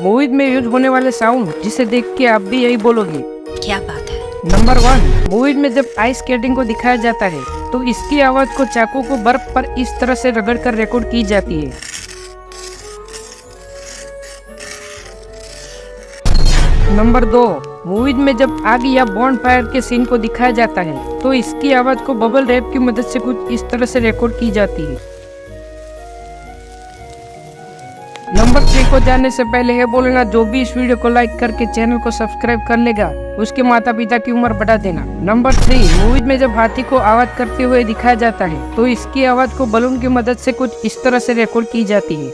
Movies में use होने वाले साउंड जिसे देख के आप भी यही बोलोगे, क्या बात है। नंबर 1, मूवीज में जब आइस स्केटिंग को दिखाया जाता है तो इसकी आवाज को चाकू को बर्फ पर इस तरह से रगड़ कर रिकॉर्ड की जाती है। नंबर 2, मूवीज में जब आग या बॉन्ड फायर के सीन को दिखाया जाता है तो इसकी आवाज को बबल रैप की मदद से कुछ इस तरह से रिकॉर्ड की जाती है। नंबर 3 को जानने से पहले है बोलना, जो भी इस वीडियो को लाइक करके चैनल को सब्सक्राइब कर लेगा उसके माता पिता की उम्र बढ़ा देना। नंबर 3, मूवीज में जब हाथी को आवाज करते हुए दिखाया जाता है तो इसकी आवाज को बलून की मदद से कुछ इस तरह से रिकॉर्ड की जाती है।